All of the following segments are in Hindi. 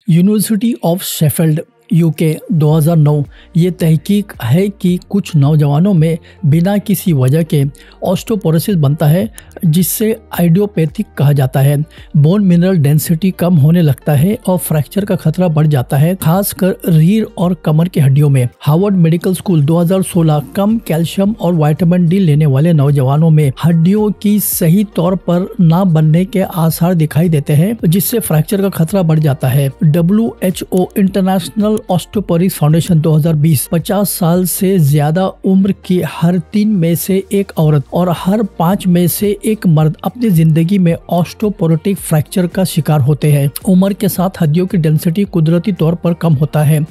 यूनिवर्सिटी ऑफ शेफील्ड यूके 2009 ये तहकीक है कि कुछ नौजवानों में बिना किसी वजह के ऑस्टियोपोरोसिस बनता है, जिससे आइडियोपैथिक कहा जाता है। बोन मिनरल डेंसिटी कम होने लगता है और फ्रैक्चर का खतरा बढ़ जाता है, खासकर रीढ़ और कमर की हड्डियों में। हार्वर्ड मेडिकल स्कूल 2016 कम कैल्शियम और विटामिन डी लेने वाले नौजवानों में हड्डियों की सही तौर पर ना बनने के आसार दिखाई देते हैं, जिससे फ्रैक्चर का खतरा बढ़ जाता है। WHO इंटरनेशनल ऑस्टियोपोरोसिस फाउंडेशन 2020 50 साल से ज्यादा उम्र की हर 3 में से एक औरत और हर 5 में से एक मर्द अपनी जिंदगी में ऑस्टियोपोरोटिक फ्रैक्चर का शिकार होते हैं। उम्र के साथ हड्डियों की डेंसिटी कुदरती तौर पर कम होता है।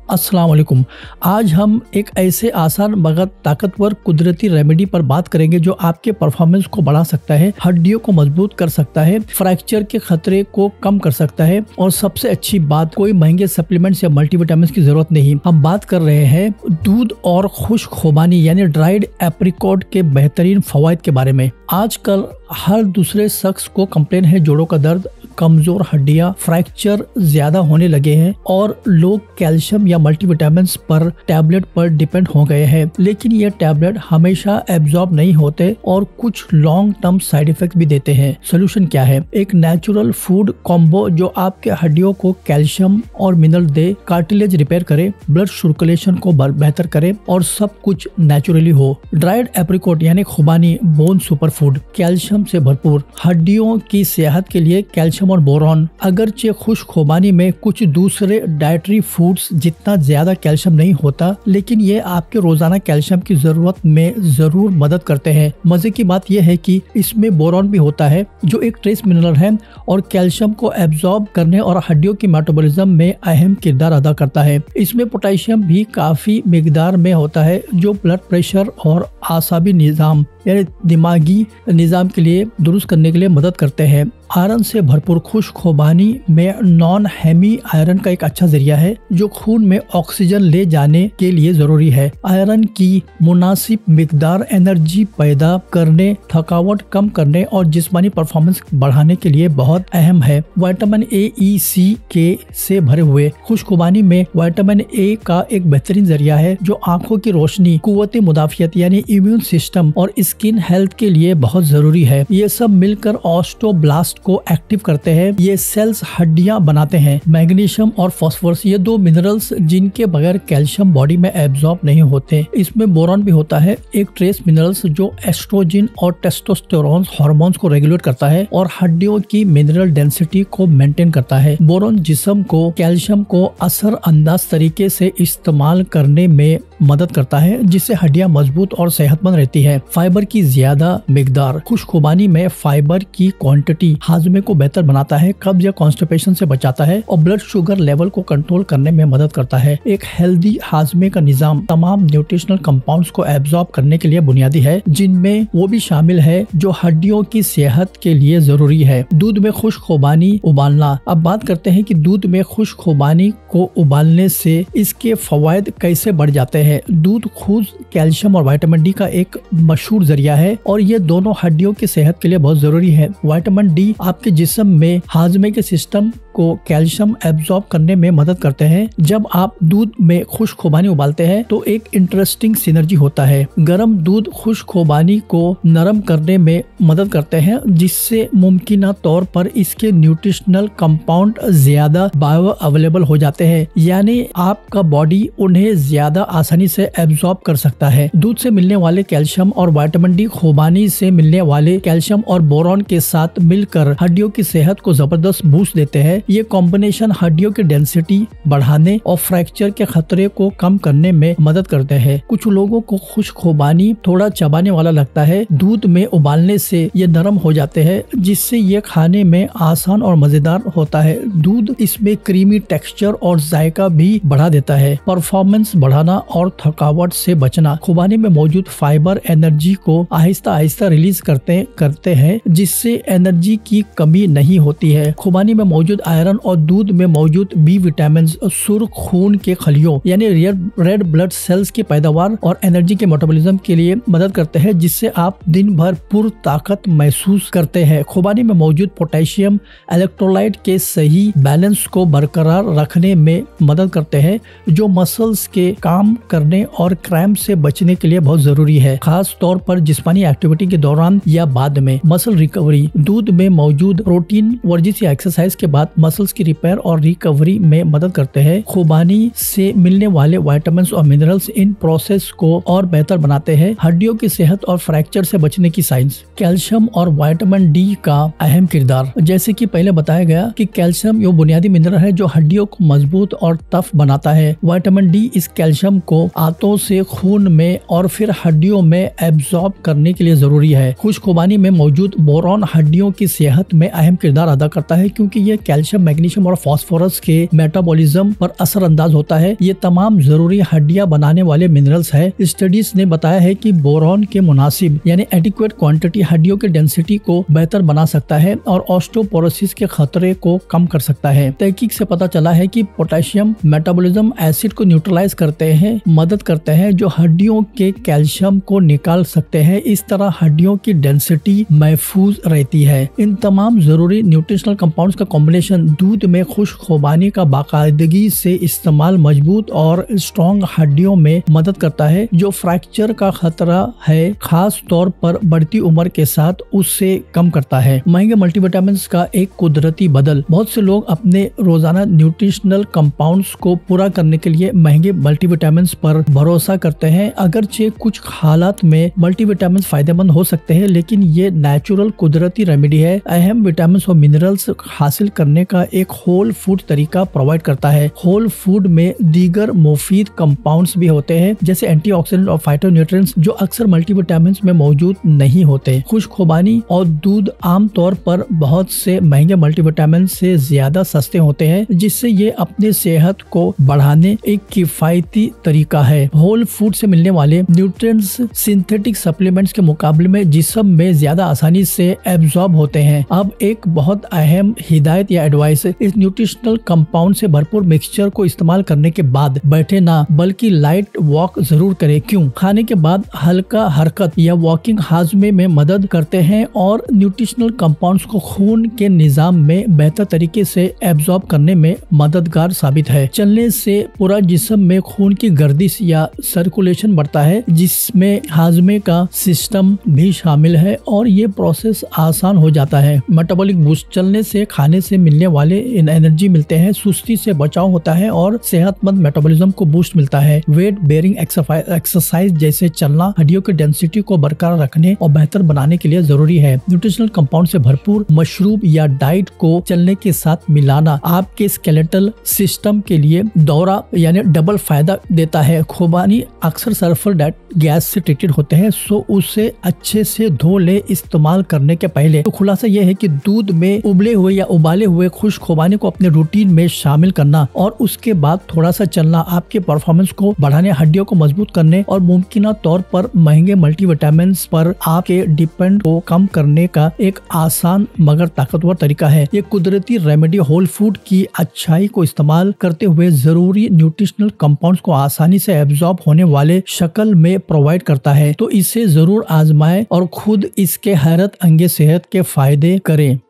अस्सलाम वालेकुम। आज हम एक ऐसे आसान मगर ताकतवर कुदरती रेमेडी पर बात करेंगे जो आपके परफॉर्मेंस को बढ़ा सकता है, हड्डियों को मजबूत कर सकता है, फ्रैक्चर के खतरे को कम कर सकता है और सबसे अच्छी बात, कोई महंगे सप्लीमेंट्स या मल्टीविटामिन्स की जरूरत नहीं। हम बात कर रहे हैं दूध और खुश्क खुबानी यानी ड्राइड एप्रिकॉट के बेहतरीन फवायद के बारे में। आजकल हर दूसरे शख्स को कंप्लेन है जोड़ों का दर्द, कमजोर हड्डियां, फ्रैक्चर ज्यादा होने लगे हैं और लोग कैल्शियम या मल्टीविटामिन्स पर टैबलेट पर डिपेंड हो गए हैं। लेकिन ये टैबलेट हमेशा एब्जॉर्ब नहीं होते और कुछ लॉन्ग टर्म साइड इफेक्ट भी देते हैं। सोल्यूशन क्या है? एक नेचुरल फूड कॉम्बो जो आपके हड्डियों को कैल्शियम और मिनरल दे, कार्टिलेज रिपेयर करे, ब्लड सर्कुलेशन को बेहतर करे और सब कुछ नेचुरली हो। ड्राइड एप्रिकॉट यानी खुबानी बोन सुपर फूड, कैल्शियम से भरपूर, हड्डियों की सेहत के लिए कैल्शियम और बोरॉन। अगरचे खुश्क खुबानी में कुछ दूसरे डाइटरी फूड्स जितना ज्यादा कैल्शियम नहीं होता, लेकिन ये आपके रोजाना कैल्शियम की जरूरत में जरूर मदद करते हैं। मजे की बात यह है कि इसमें बोरॉन भी होता है जो एक ट्रेस मिनरल है और कैल्शियम को एब्जॉर्ब करने और हड्डियों की मेटाबॉलिज्म में अहम किरदार अदा करता है। इसमें पोटेशियम भी काफी मिकदार में होता है जो ब्लड प्रेशर और आसाबी निजाम यानी दिमागी निजाम के लिए दुरुस्त करने के लिए मदद करते हैं। आयरन से भरपूर खुश्क खुबानी में नॉन हेमी आयरन का एक अच्छा जरिया है जो खून में ऑक्सीजन ले जाने के लिए जरूरी है। आयरन की मुनासिब मिकदार एनर्जी पैदा करने, थकावट कम करने और जिस्मानी परफॉर्मेंस बढ़ाने के लिए बहुत अहम है। विटामिन ए, ई, सी, के से भरे हुए खुश्क खुबानी में विटामिन ए का एक बेहतरीन जरिया है जो आंखों की रोशनी, कुव्वत मुदाफियत यानी इम्यून सिस्टम और स्किन हेल्थ के लिए बहुत जरूरी है। ये सब मिलकर ऑस्टियोब्लास्ट को एक्टिव करते हैं। ये सेल्स हड्डियां बनाते हैं। मैग्नीशियम और फास्फोरस, ये दो मिनरल्स जिनके बगैर कैल्शियम बॉडी में एब्जॉर्ब नहीं होते। इसमें बोरॉन भी होता है, एक ट्रेस मिनरल्स जो एस्ट्रोजन और टेस्टोस्टेरोन हार्मोन्स को रेगुलेट करता है और हड्डियों की मिनरल डेंसिटी को मेंटेन करता है। बोरॉन जिस्म को कैल्शियम को असरअंदाज तरीके से इस्तेमाल करने में मदद करता है, जिससे हड्डियां मजबूत और सेहतमंद रहती है। फाइबर की ज्यादा मिकदार, खुश्क खुबानी में फाइबर की क्वांटिटी हाजमे को बेहतर बनाता है, कब्ज या कॉन्स्टिपेशन से बचाता है और ब्लड शुगर लेवल को कंट्रोल करने में मदद करता है। एक हेल्दी हाजमे का निजाम तमाम न्यूट्रिशनल कंपाउंड्स को एब्जॉर्ब करने के लिए बुनियादी है, जिनमें वो भी शामिल है जो हड्डियों की सेहत के लिए जरूरी है। दूध में खुश्क खुबानी उबालना। अब बात करते हैं कि दूध में खुश्क खुबानी को उबालने से इसके फवायद कैसे बढ़ जाते हैं। दूध खुद कैल्शियम और विटामिन डी का एक मशहूर जरिया है और ये दोनों हड्डियों की सेहत के लिए बहुत जरूरी है। विटामिन डी आपके जिस्म में हाजमे के सिस्टम को कैल्शियम एब्जॉर्ब करने में मदद करते हैं। जब आप दूध में खुश्क खुबानी उबालते हैं तो एक इंटरेस्टिंग सिनर्जी होता है। गर्म दूध खुश्क खुबानी को नरम करने में मदद करते हैं, जिससे मुमकिन तौर पर इसके न्यूट्रिशनल कंपाउंड ज्यादा बायो अवेलेबल हो जाते हैं, यानी आपका बॉडी उन्हें ज्यादा आसानी से एब्जॉर्ब कर सकता है। दूध से मिलने वाले कैल्शियम और विटामिन डी खुबानी से मिलने वाले कैल्शियम और बोरॉन के साथ मिलकर हड्डियों की सेहत को जबरदस्त बूस्ट देते हैं। ये कॉम्बिनेशन हड्डियों की डेंसिटी बढ़ाने और फ्रैक्चर के खतरे को कम करने में मदद करते हैं। कुछ लोगों को खुश्क खुबानी थोड़ा चबाने वाला लगता है। दूध में उबालने से ये नरम हो जाते हैं, जिससे ये खाने में आसान और मजेदार होता है। दूध इसमें क्रीमी टेक्सचर और जायका भी बढ़ा देता है। परफॉर्मेंस बढ़ाना और थकावट से बचना। खुबानी में मौजूद फाइबर एनर्जी को आहिस्ता आहिस्ता रिलीज करते हैं, जिससे एनर्जी की कमी नहीं होती है। खुबानी में मौजूद आयरन और दूध में मौजूद बी विटामिन सुर्ख खून के खलियों यानी रेड ब्लड सेल्स की पैदावार और एनर्जी के मेटाबॉलिज्म के लिए मदद करते हैं, जिससे आप दिन भर पूर्ण ताकत महसूस करते हैं। खुबानी में मौजूद पोटेशियम इलेक्ट्रोलाइट के सही बैलेंस को बरकरार रखने में मदद करते हैं, जो मसल्स के काम करने और क्रैम्प से बचने के लिए बहुत जरूरी है, खास तौर पर जिस्मानी एक्टिविटी के दौरान या बाद में। मसल रिकवरी, दूध में मौजूद प्रोटीन वर्जिश या एक्सरसाइज के बाद मसल्स की रिपेयर और रिकवरी में मदद करते हैं। खुबानी से मिलने वाले विटामिन और मिनरल्स इन प्रोसेस को और बेहतर बनाते हैं। हड्डियों की सेहत और फ्रैक्चर से बचने की साइंस। कैल्शियम और विटामिन डी का अहम किरदार। जैसे कि पहले बताया गया कि कैल्शियम यो बुनियादी मिनरल है जो हड्डियों को मजबूत और टफ बनाता है। विटामिन डी इस कैल्शियम को आंतों से खून में और फिर हड्डियों में एब्जॉर्ब करने के लिए जरूरी है। खुश खुबानी में मौजूद बोरॉन हड्डियों की सेहत में अहम किरदार अदा करता है, क्योंकि यह कैल्शियम, मैग्नीशियम और फास्फोरस के मेटाबॉलिज्म पर असरअंदाज होता है। ये तमाम जरूरी हड्डियां बनाने वाले मिनरल्स है। स्टडीज ने बताया है कि बोरॉन के मुनासिब यानी एडिक्वेट क्वांटिटी हड्डियों के डेंसिटी को बेहतर बना सकता है और ऑस्टियोपोरोसिस के खतरे को कम कर सकता है। तहकीक से पता चला है कि पोटेशियम मेटाबॉलिज्म एसिड को न्यूट्रलाइज करते हैं, मदद करते हैं, जो हड्डियों के कैल्शियम को निकाल सकते हैं। इस तरह हड्डियों की डेंसिटी महफूज रहती है। इन तमाम जरूरी न्यूट्रिशनल कंपाउंड्स का कॉम्बिनेशन दूध में खुश खुबानी का बाकायदगी से इस्तेमाल मजबूत और स्ट्रॉन्ग हड्डियों में मदद करता है, जो फ्रैक्चर का खतरा है, खास तौर पर बढ़ती उम्र के साथ, उससे कम करता है। महंगे मल्टीविटामिन का एक कुदरती बदल। बहुत से लोग अपने रोजाना न्यूट्रिशनल कंपाउंड्स को पूरा करने के लिए महंगे मल्टीविटामिन पर भरोसा करते हैं। अगरचे कुछ हालात में मल्टीविटामिन फायदेमंद हो सकते हैं, लेकिन ये नेचुरल कुदरती रेमेडी है। अहम विटामिन और मिनरल्स हासिल करने का एक होल फूड तरीका प्रोवाइड करता है। होल फूड में दीगर मुफीद कंपाउंड्स भी होते हैं, जैसे एंटीऑक्सीडेंट और फाइटोन्यूट्रिएंट्स, जो अक्सर मल्टीविटामिन में मौजूद नहीं होते। खुश खुबानी और दूध आमतौर पर बहुत से महंगे मल्टीविटामिन से ज्यादा सस्ते होते हैं, जिससे ये अपने सेहत को बढ़ाने एक किफायती तरीका है। होल फूड से मिलने वाले न्यूट्रिएंट्स सिंथेटिक सप्लीमेंट्स के मुकाबले में जिस्म में ज्यादा आसानी से एब्जॉर्ब होते हैं। अब एक बहुत अहम हिदायत या एडवाइस, इस न्यूट्रिशनल कंपाउंड से भरपूर मिक्सचर को इस्तेमाल करने के बाद बैठे ना, बल्कि लाइट वॉक जरूर करें। क्यों? खाने के बाद हल्का हरकत या वॉकिंग हाजमे में मदद करते हैं और न्यूट्रिशनल कंपाउंड्स को खून के निजाम में बेहतर तरीके से एब्जॉर्ब करने में मददगार साबित है। चलने से पूरा जिस्म में खून की गर्दिश या सर्कुलेशन बढ़ता है, जिसमें हाजमे का सिस्टम भी शामिल है और ये प्रोसेस आसान हो जाता है। मेटाबॉलिक बूस्ट, चलने से खाने से मिलने वाले एनर्जी मिलते हैं, सुस्ती से बचाव होता है और सेहतमंद मेटाबॉलिज्म को बूस्ट मिलता है। वेट बेयरिंग एक्सरसाइज जैसे चलना हड्डियों की डेंसिटी को बरकरार रखने और बेहतर बनाने के लिए जरूरी है। न्यूट्रिशनल कंपाउंड से भरपूर मशरूब या डाइट को चलने के साथ मिलाना आपके स्केलेटल सिस्टम के लिए दौरा यानी डबल फायदा देता है। खुबानी अक्सर सल्फर गैस से ट्रीटेड होते हैं, सो उसे अच्छे से धो ले इस्तेमाल करने के पहले। तो खुलासा यह है कि दूध में उबले हुए या उबाले हुए खुश खुबानी को अपने रूटीन में शामिल करना और उसके बाद थोड़ा सा चलना आपके परफॉर्मेंस को बढ़ाने, हड्डियों को मजबूत करने और मुमकिन तौर पर महंगे मल्टीविटामिन पर आपके डिपेंड को कम करने का एक आसान मगर ताकतवर तरीका है। ये कुदरती रेमेडी होल फूड की अच्छाई को इस्तेमाल करते हुए जरूरी न्यूट्रिशनल कंपाउंड्स को आसानी से एब्जॉर्ब होने वाले शक्ल में प्रोवाइड करता है। तो इसे जरूर आजमाएं और खुद इसके हैरत अंगेज सेहत के फायदे करें।